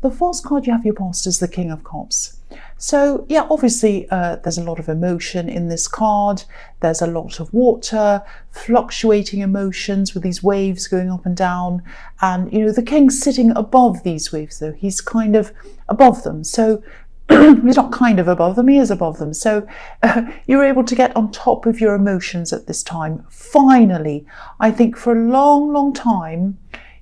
the first card you have your past is the King of Cups. So yeah, obviously there's a lot of emotion in this card. There's a lot of water, fluctuating emotions with these waves going up and down. And, you know, the King's sitting above these waves, though. He's kind of above them. So he's not kind of above them, he is above them. So you're able to get on top of your emotions at this time. Finally, I think for a long, long time,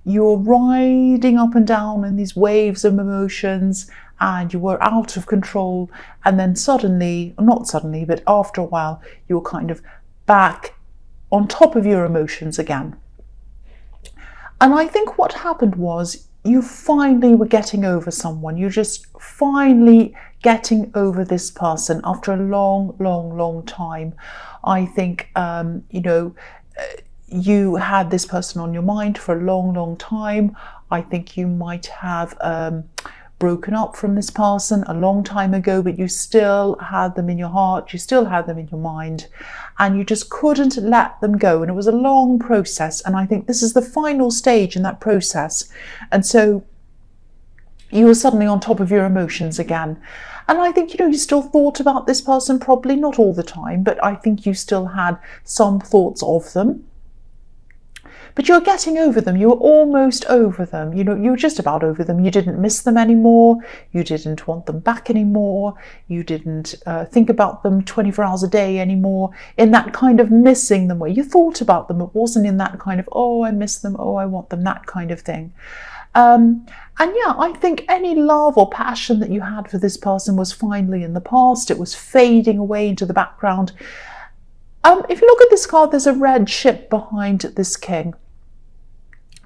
you're riding up and down in these waves of emotions, and you were out of control, and then suddenly, not suddenly, but after a while, you're kind of back on top of your emotions again. And I think what happened was you finally were getting over someone. You're just finally getting over this person after a long, long, long time. I think, you know, you had this person on your mind for a long, long time. I think you might have broken up from this person a long time ago, but you still had them in your heart, you still had them in your mind, and you just couldn't let them go. And it was a long process, and I think this is the final stage in that process. And so you were suddenly on top of your emotions again. And I think, you know, you still thought about this person, probably not all the time, but I think you still had some thoughts of them. But you're getting over them. You were almost over them. You know, you were just about over them. You didn't miss them anymore. You didn't want them back anymore. You didn't think about them 24 hours a day anymore in that kind of missing them way. You thought about them. It wasn't in that kind of, oh, I miss them. Oh, I want them, that kind of thing. And yeah, I think any love or passion that you had for this person was finally in the past. It was fading away into the background. If you look at this card, there's a red ship behind this king.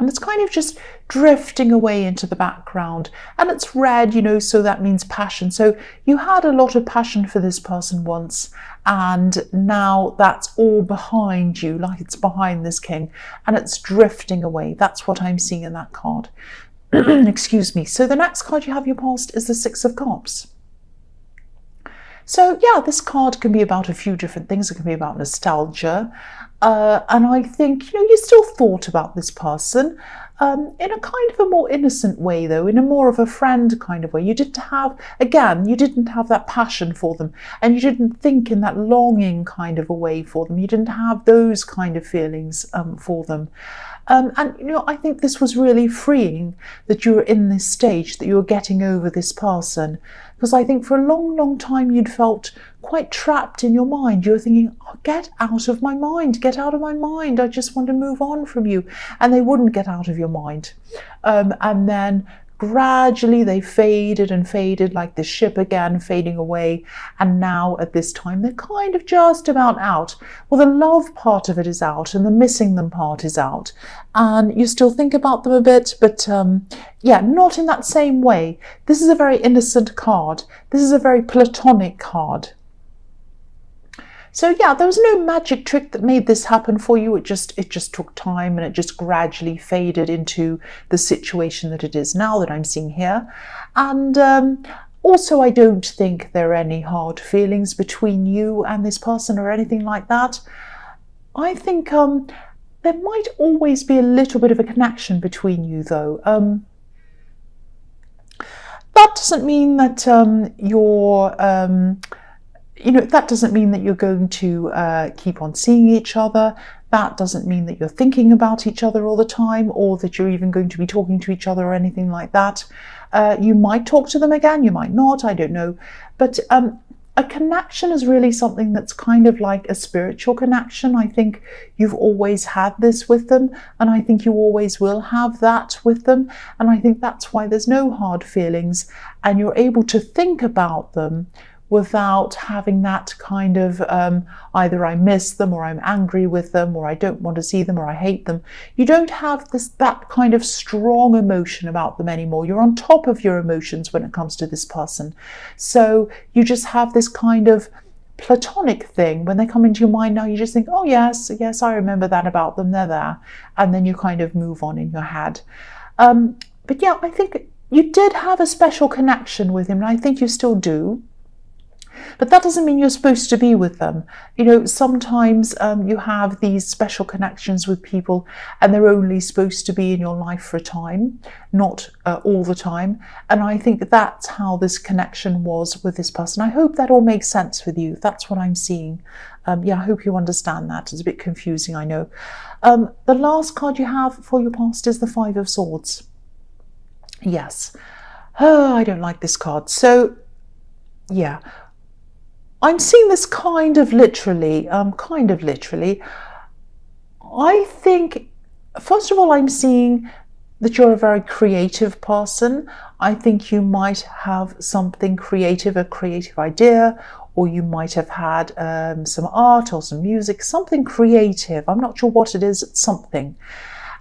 And it's kind of just drifting away into the background. And it's red, you know, so that means passion. So you had a lot of passion for this person once, and now that's all behind you, like it's behind this king, and it's drifting away. That's what I'm seeing in that card. Excuse me. So the next card you have your past is the Six of Cups. So yeah, this card can be about a few different things. It can be about nostalgia. And I think, you know, you still thought about this person in a kind of a more innocent way, though, in a more of a friend kind of way. You didn't have, again, you didn't have that passion for them, and you didn't think in that longing kind of a way for them. You didn't have those kind of feelings for them. And, you know, I think this was really freeing that you were in this stage, that you were getting over this person. Because I think for a long, long time you'd felt quite trapped in your mind. You were thinking, oh, get out of my mind, get out of my mind. I just want to move on from you. And they wouldn't get out of your mind. And then gradually they faded and faded, like the ship again, fading away. And now at this time, they're kind of just about out. Well, the love part of it is out, and the missing them part is out. And you still think about them a bit, but yeah, not in that same way. This is a very innocent card. This is a very platonic card. So yeah, there was no magic trick that made this happen for you. It just took time, and it just gradually faded into the situation that it is now that I'm seeing here. And also, I don't think there are any hard feelings between you and this person or anything like that. I think there might always be a little bit of a connection between you, though. That doesn't mean that you know, that doesn't mean that you're going to keep on seeing each other. That doesn't mean that you're thinking about each other all the time, or that you're even going to be talking to each other or anything like that. You might talk to them again, you might not, I don't know. But a connection is really something that's kind of like a spiritual connection. I think you've always had this with them, and I think you always will have that with them. And I think that's why there's no hard feelings, and you're able to think about them without having that kind of either I miss them, or I'm angry with them, or I don't want to see them, or I hate them. You don't have that kind of strong emotion about them anymore. You're on top of your emotions when it comes to this person. So you just have this kind of platonic thing. When they come into your mind now, you just think, oh yes, I remember that about them, they're there. And then you kind of move on in your head. But yeah, I think you did have a special connection with him, and I think you still do. But that doesn't mean you're supposed to be with them. You know, sometimes you have these special connections with people and they're only supposed to be in your life for a time, not all the time. And I think that's how this connection was with this person. I hope that all makes sense with you. That's what I'm seeing. Yeah, I hope you understand that. It's a bit confusing, I know. The last card you have for your past is the Five of Swords. Yes. Oh, I don't like this card. So, yeah. I'm seeing this kind of literally. I think, first of all, I'm seeing that you're a very creative person. I think you might have something creative, a creative idea, or you might have had some art or some music, something creative. I'm not sure what it is, it's something.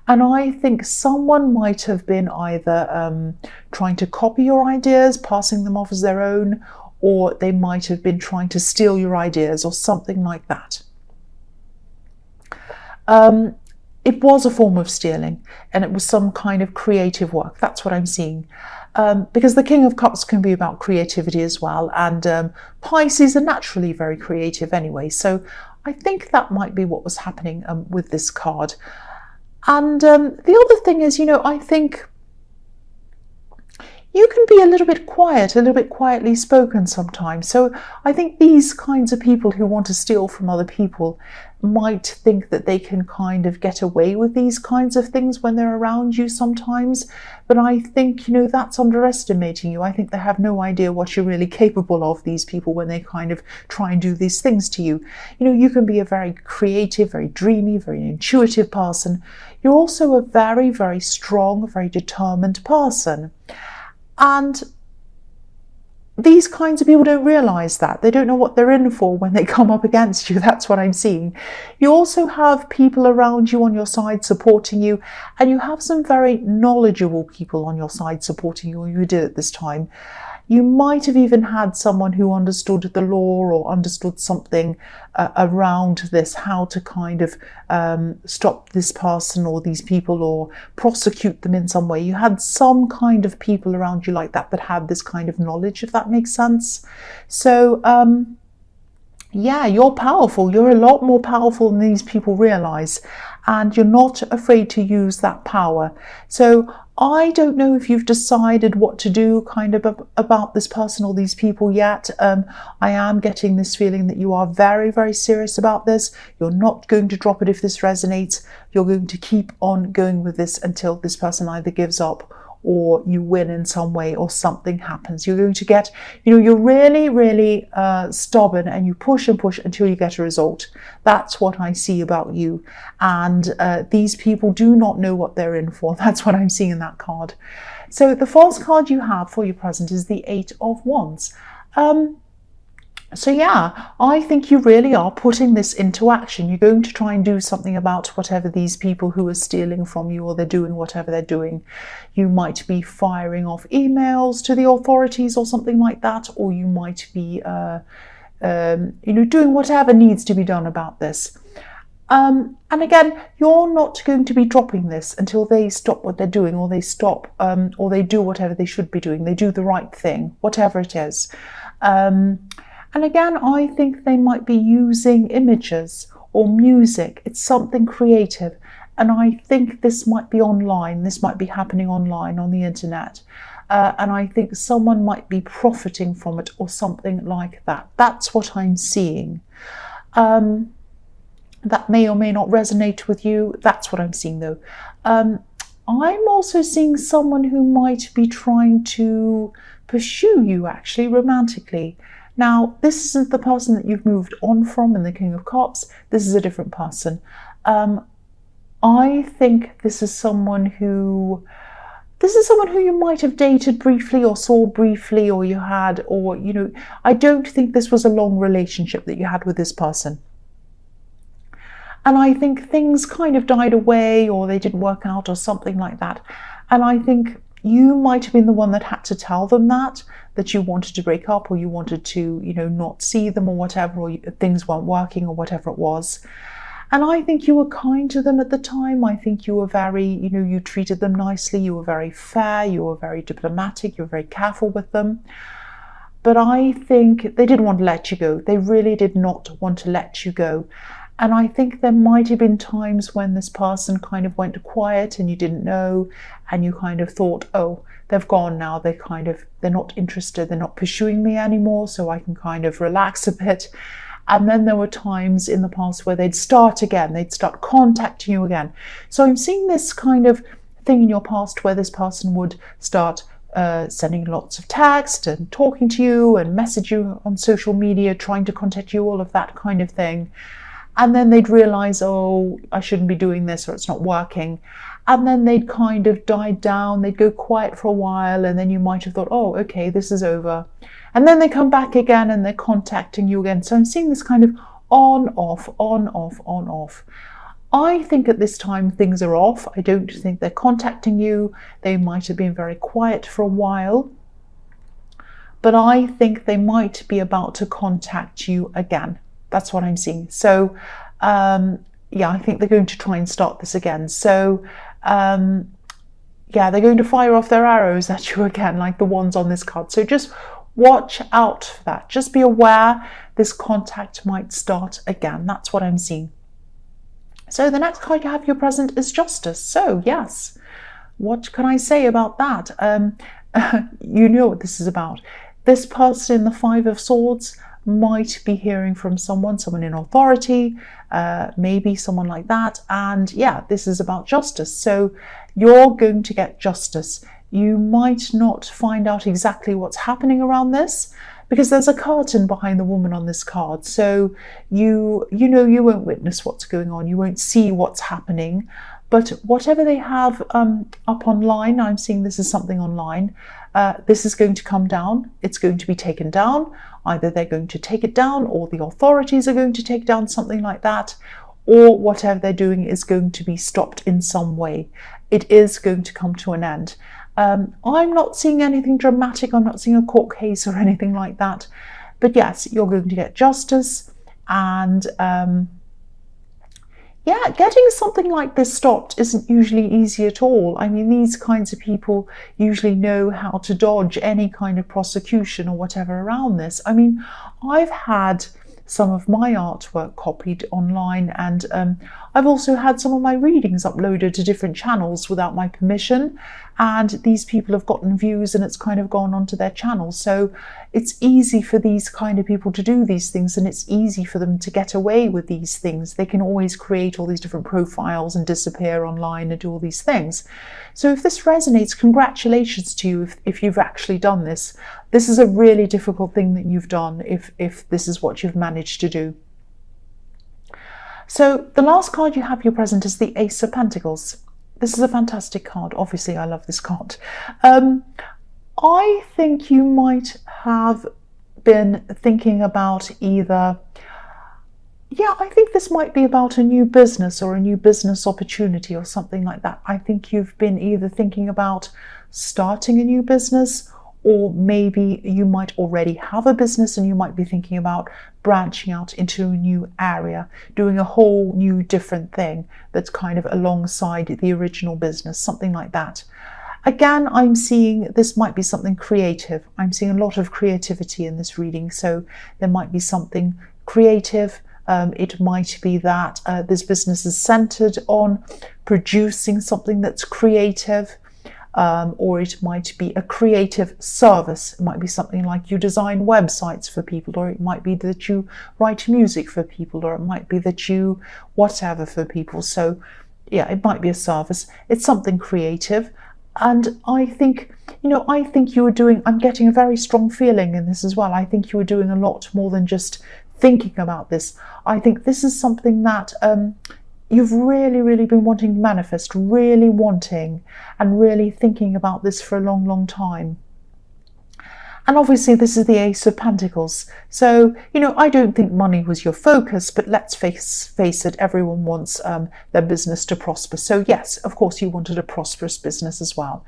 And I think someone might have been either trying to copy your ideas, passing them off as their own, or they might have been trying to steal your ideas or something like that. It was a form of stealing, and it was some kind of creative work. That's what I'm seeing. Because the King of Cups can be about creativity as well, and Pisces are naturally very creative anyway. So I think that might be what was happening with this card. And the other thing is, you know, I think you can be a little bit quiet, a little bit quietly spoken sometimes. So I think these kinds of people who want to steal from other people might think that they can kind of get away with these kinds of things when they're around you sometimes. But I think, you know, that's underestimating you. I think they have no idea what you're really capable of, these people, when they kind of try and do these things to you. You know, you can be a very creative, very dreamy, very intuitive person. You're also a very, very strong, very determined person. And these kinds of people don't realize that. They don't know what they're in for when they come up against you. That's what I'm seeing. You also have people around you on your side supporting you, and you have some very knowledgeable people on your side supporting you, or you did at this time. You might have even had someone who understood the law or understood something around this, how to kind of stop this person or these people or prosecute them in some way. You had some kind of people around you like that that had this kind of knowledge, if that makes sense. So, yeah, you're powerful. You're a lot more powerful than these people realize, and you're not afraid to use that power. So I don't know if you've decided what to do kind of about this person or these people yet. I am getting this feeling that you are very, very serious about this. You're not going to drop it if this resonates. You're going to keep on going with this until this person either gives up or you win in some way or something happens. You're going to get, you know, you're really, really stubborn, and you push and push until you get a result. That's what I see about you. And these people do not know what they're in for. That's what I'm seeing in that card. So the first card you have for your present is the Eight of Wands. So yeah, I think you really are putting this into action. You're going to try and do something about whatever these people who are stealing from you, or they're doing whatever they're doing. You might be firing off emails to the authorities or something like that, or you might be, you know, doing whatever needs to be done about this. And again, you're not going to be dropping this until they stop what they're doing, or they stop, or they do whatever they should be doing. They do the right thing, whatever it is. And again, I think they might be using images or music. It's something creative. And I think this might be online. This might be happening online on the internet. And I think someone might be profiting from it or something like that. That's what I'm seeing. That may or may not resonate with you. That's what I'm seeing though. I'm also seeing someone who might be trying to pursue you actually romantically. Now, this isn't the person that you've moved on from in the King of Cups. This is a different person. I think this is someone who you might have dated briefly or saw briefly, or you had, or, you know, I don't think this was a long relationship that you had with this person. And I think things kind of died away, or they didn't work out or something like that. And I think you might have been the one that had to tell them that you wanted to break up, or you wanted to, you know, not see them or whatever, or things weren't working or whatever it was. And I think you were kind to them at the time. I think you were very, you know, you treated them nicely. You were very fair. You were very diplomatic. You were very careful with them. but I think they didn't want to let you go. They really did not want to let you go. And I think there might have been times when this person kind of went quiet and you didn't know, and you kind of thought, oh, they've gone now. They're not interested. They're not pursuing me anymore, so I can kind of relax a bit. And then there were times in the past where they'd start again. They'd start contacting you again. So I'm seeing this kind of thing in your past where this person would start sending lots of text and talking to you and message you on social media, trying to contact you, all of that kind of thing. And then they'd realize, oh, I shouldn't be doing this, or it's not working. And then they'd kind of die down. They'd go quiet for a while. And then you might have thought, oh, okay, this is over. And then they come back again and they're contacting you again. So I'm seeing this kind of on, off, on, off, on, off. I think at this time things are off. I don't think they're contacting you. They might have been very quiet for a while. But I think they might be about to contact you again. That's what I'm seeing. So, yeah, I think they're going to try and start this again. So, yeah, they're going to fire off their arrows at you again, like the ones on this card. So just watch out for that. Just be aware this contact might start again. That's what I'm seeing. So the next card you have your present is Justice. So, yes, what can I say about that? You know what this is about. This person in the Five of Swords might be hearing from someone in authority, maybe someone like that. And yeah, this is about justice. So you're going to get justice. You might not find out exactly what's happening around this because there's a curtain behind the woman on this card. So you won't witness what's going on. You won't see what's happening. But whatever they have up online, I'm seeing this is something online, this is going to come down. It's going to be taken down. Either they're going to take it down or the authorities are going to take down something like that, or whatever they're doing is going to be stopped in some way. It is going to come to an end. I'm not seeing anything dramatic. I'm not seeing a court case or anything like that. But yes, you're going to get justice. And yeah, getting something like this stopped isn't usually easy at all. I mean, these kinds of people usually know how to dodge any kind of prosecution or whatever around this. I mean, I've had some of my artwork copied online, and I've also had some of my readings uploaded to different channels without my permission, and these people have gotten views and it's kind of gone onto their channel. So it's easy for these kind of people to do these things, and it's easy for them to get away with these things. They can always create all these different profiles and disappear online and do all these things. So if this resonates, congratulations to you if you've actually done this. This is a really difficult thing that you've done if this is what you've managed to do. So the last card you have your present is the Ace of Pentacles. This is a fantastic card. Obviously, I love this card. I think you might have been thinking about either, yeah, I think this might be about a new business or a new business opportunity or something like that. I think you've been either thinking about starting a new business, or maybe you might already have a business and you might be thinking about branching out into a new area, doing a whole new different thing that's kind of alongside the original business, something like that. Again, I'm seeing this might be something creative. I'm seeing a lot of creativity in this reading. So there might be something creative. It might be that this business is centered on producing something that's creative. Or it might be a creative service. It might be something like you design websites for people, or it might be that you write music for people, or it might be that you whatever for people. So yeah, it might be a service. It's something creative. And I think, you were doing, I'm getting a very strong feeling in this as well. I think you were doing a lot more than just thinking about this. I think this is something that you've really, really been wanting to manifest, really wanting and really thinking about this for a long, long time. And obviously this is the Ace of Pentacles. So, I don't think money was your focus, but let's face it, everyone wants their business to prosper. So yes, of course you wanted a prosperous business as well.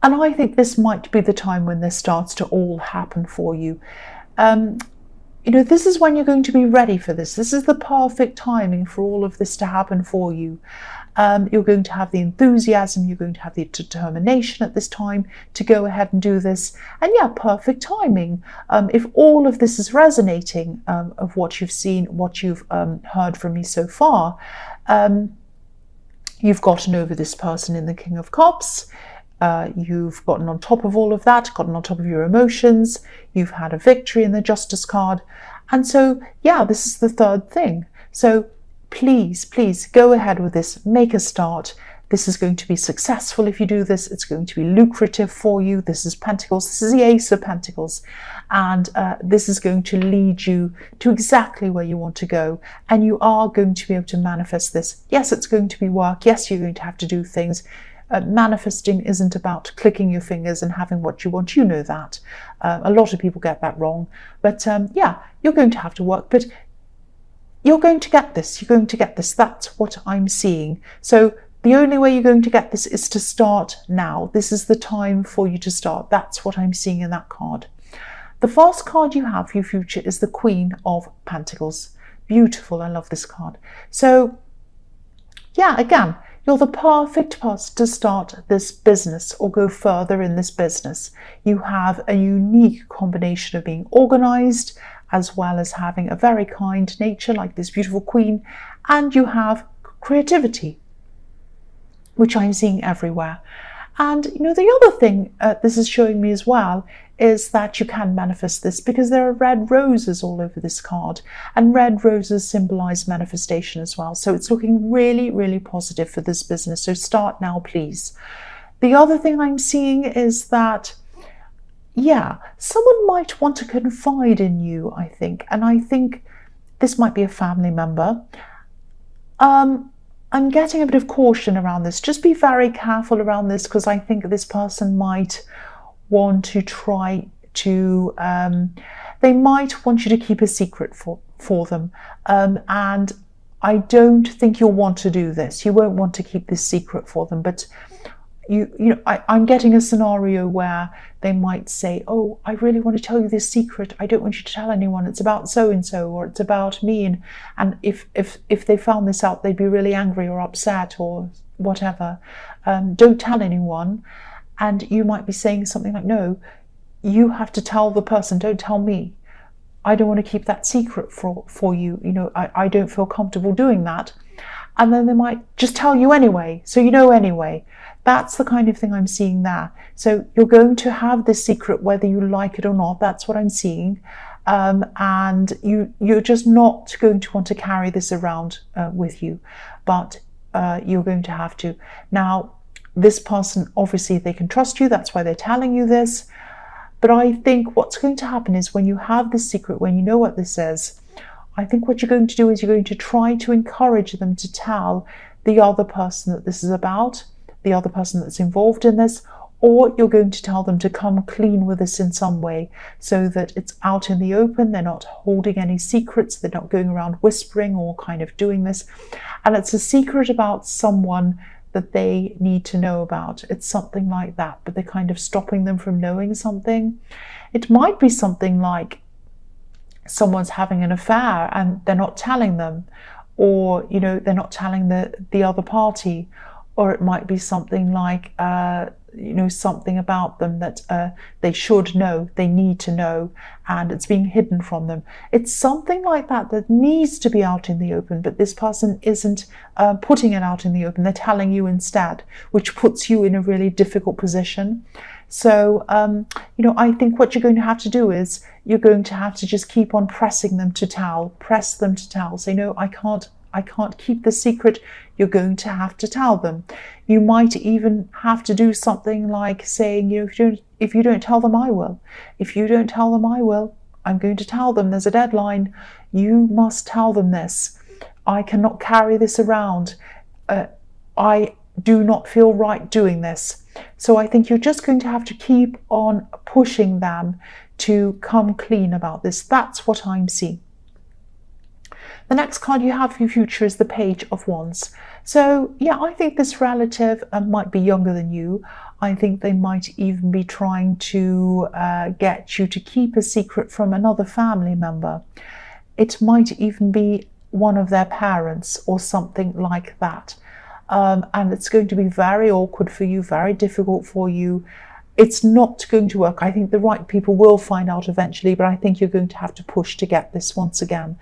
And I think this might be the time when this starts to all happen for you. This is when you're going to be ready for this. This is the perfect timing for all of this to happen for you. You're going to have the enthusiasm, you're going to have the determination at this time to go ahead and do this. And yeah, perfect timing. If all of this is resonating of what you've seen, what you've heard from me so far, you've gotten over this person in the King of Cups. You've gotten on top of all of that, gotten on top of your emotions. You've had a victory in the Justice card. And so, yeah, this is the third thing. So please, please go ahead with this. Make a start. This is going to be successful if you do this. It's going to be lucrative for you. This is Pentacles. This is the Ace of Pentacles. And this is going to lead you to exactly where you want to go. And you are going to be able to manifest this. Yes, it's going to be work. Yes, you're going to have to do things. Manifesting isn't about clicking your fingers and having what you want. You know that. A lot of people get that wrong. But yeah, you're going to have to work. But you're going to get this. You're going to get this. That's what I'm seeing. So the only way you're going to get this is to start now. This is the time for you to start. That's what I'm seeing in that card. The first card you have for your future is the Queen of Pentacles. Beautiful. I love this card. So yeah, again, you're the perfect person to start this business or go further in this business. You have a unique combination of being organized as well as having a very kind nature like this beautiful Queen, and you have creativity, which I'm seeing everywhere. And you know, the other thing this is showing me as well is that you can manifest this because there are red roses all over this card, and red roses symbolize manifestation as well. So it's looking really, really positive for this business. So start now, please. The other thing I'm seeing is that, yeah, someone might want to confide in you, I think. And I think this might be a family member. I'm getting a bit of caution around this. Just be very careful around this, because I think this person might want to try to, they might want you to keep a secret for them. And I don't think you'll want to do this. You won't want to keep this secret for them, but I'm getting a scenario where they might say, oh, I really want to tell you this secret. I don't want you to tell anyone. It's about so-and-so, or it's about me. And if they found this out, they'd be really angry or upset or whatever. Don't tell anyone. And you might be saying something like, no, you have to tell the person, don't tell me. I don't want to keep that secret for you. You know, I don't feel comfortable doing that. And then they might just tell you anyway. So you know anyway. That's the kind of thing I'm seeing there. So you're going to have this secret whether you like it or not. That's what I'm seeing. And you're just not going to want to carry this around with you. But you're going to have to. Now, this person, obviously, they can trust you. That's why they're telling you this. But I think what's going to happen is when you have this secret, when you know what this is, I think what you're going to do is you're going to try to encourage them to tell the other person that this is about, the other person that's involved in this, or you're going to tell them to come clean with this in some way so that it's out in the open. They're not holding any secrets. They're not going around whispering or kind of doing this. And it's a secret about someone that they need to know about. It's something like that, but they're kind of stopping them from knowing something. It might be something like someone's having an affair and they're not telling them, or, you know, they're not telling the other party. Or it might be something like, you know, something about them that they should know, they need to know, and it's being hidden from them. It's something like that that needs to be out in the open, but this person isn't putting it out in the open. They're telling you instead, which puts you in a really difficult position. So, you know, I think what you're going to have to do is you're going to have to just keep on pressing them to tell, press them to tell. Say, no, I can't keep the secret. You're going to have to tell them. You might even have to do something like saying, you know, if you don't tell them, I will. If you don't tell them, I will. I'm going to tell them. There's a deadline. You must tell them this. I cannot carry this around. I do not feel right doing this. So I think you're just going to have to keep on pushing them to come clean about this. That's what I'm seeing. The next card you have for your future is the Page of Wands. So yeah, I think this relative might be younger than you. I think they might even be trying to get you to keep a secret from another family member. It might even be one of their parents or something like that. and it's going to be very awkward for you, very difficult for you. It's not going to work. I think the right people will find out eventually, but I think you're going to have to push to get this once again.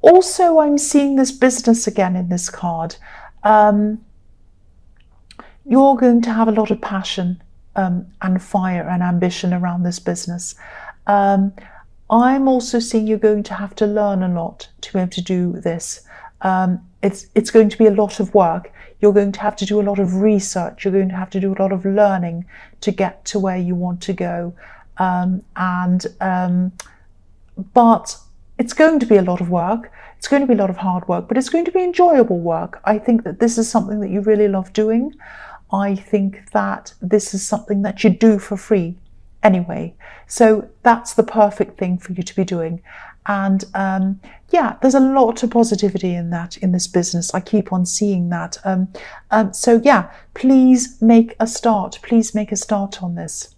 Also, I'm seeing this business again in this card. You're going to have a lot of passion and fire and ambition around this business. I'm also seeing you're going to have to learn a lot to be able to do this. It's going to be a lot of work. You're going to have to do a lot of research. You're going to have to do a lot of learning to get to where you want to go. But it's going to be a lot of work. It's going to be a lot of hard work, but it's going to be enjoyable work. I think that this is something that you really love doing. I think that this is something that you do for free anyway. So that's the perfect thing for you to be doing. And yeah, there's a lot of positivity in that, in this business. I keep on seeing that. So yeah, please make a start. Please make a start on this.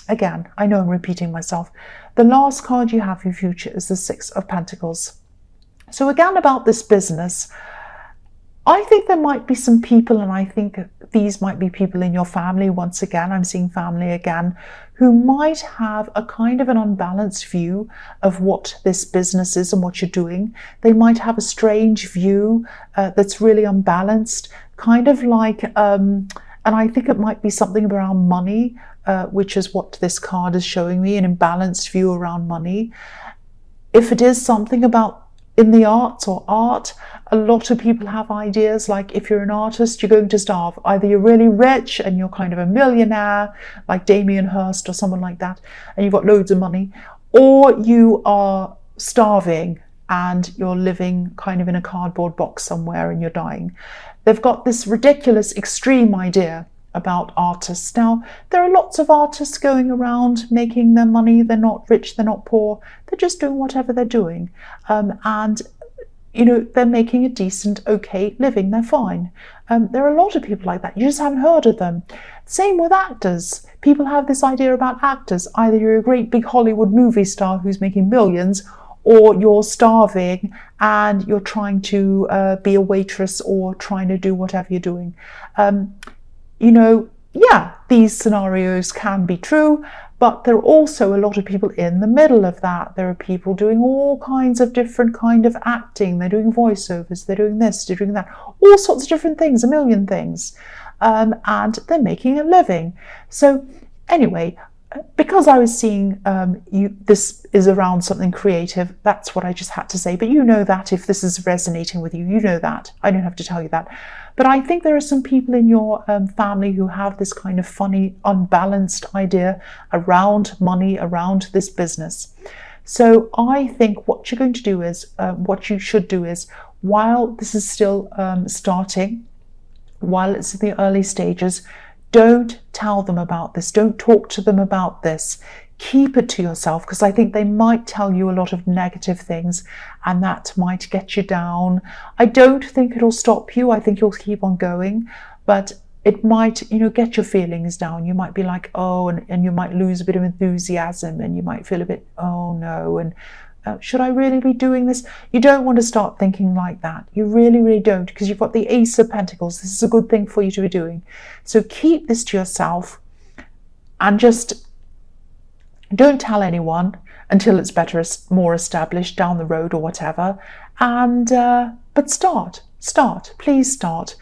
Again, I know I'm repeating myself. The last card you have in future is the Six of Pentacles. So again, about this business, I think there might be some people, and I think these might be people in your family. Once again, I'm seeing family again, who might have a kind of an unbalanced view of what this business is and what you're doing. They might have a strange view that's really unbalanced, kind of like, and I think it might be something around money, which is what this card is showing me, an imbalanced view around money. If it is something about in the arts or art, a lot of people have ideas like, if you're an artist, you're going to starve. Either you're really rich and you're kind of a millionaire, like Damien Hirst or someone like that, and you've got loads of money, or you are starving and you're living kind of in a cardboard box somewhere and you're dying. They've got this ridiculous extreme idea about artists. Now, there are lots of artists going around making their money. They're not rich, they're not poor, they're just doing whatever they're doing. And you know, they're making a decent, okay living, they're fine. There are a lot of people like that, you just haven't heard of them. Same with actors. People have this idea about actors. Either you're a great big Hollywood movie star who's making millions, or you're starving and you're trying to be a waitress or trying to do whatever you're doing. You know, yeah, these scenarios can be true, but there are also a lot of people in the middle of that. There are people doing all kinds of different kind of acting. They're doing voiceovers, they're doing this, they're doing that, all sorts of different things, a million things. And they're making a living. So anyway, because I was seeing this is around something creative, that's what I just had to say. But you know that if this is resonating with you, you know that. I don't have to tell you that. But I think there are some people in your family who have this kind of funny, unbalanced idea around money, around this business. So I think what you're going to do is, what you should do is, while this is still starting, while it's in the early stages, don't tell them about this. Don't talk to them about this. Keep it to yourself, because I think they might tell you a lot of negative things and that might get you down. I don't think it'll stop you. I think you'll keep on going, but it might, you know, get your feelings down. You might be like, oh, and you might lose a bit of enthusiasm, and you might feel a bit, oh no, and should I really be doing this? You don't want to start thinking like that. You really, really don't, because you've got the Ace of Pentacles. This is a good thing for you to be doing. So keep this to yourself and just don't tell anyone until it's better, more established down the road or whatever. And but start, please start.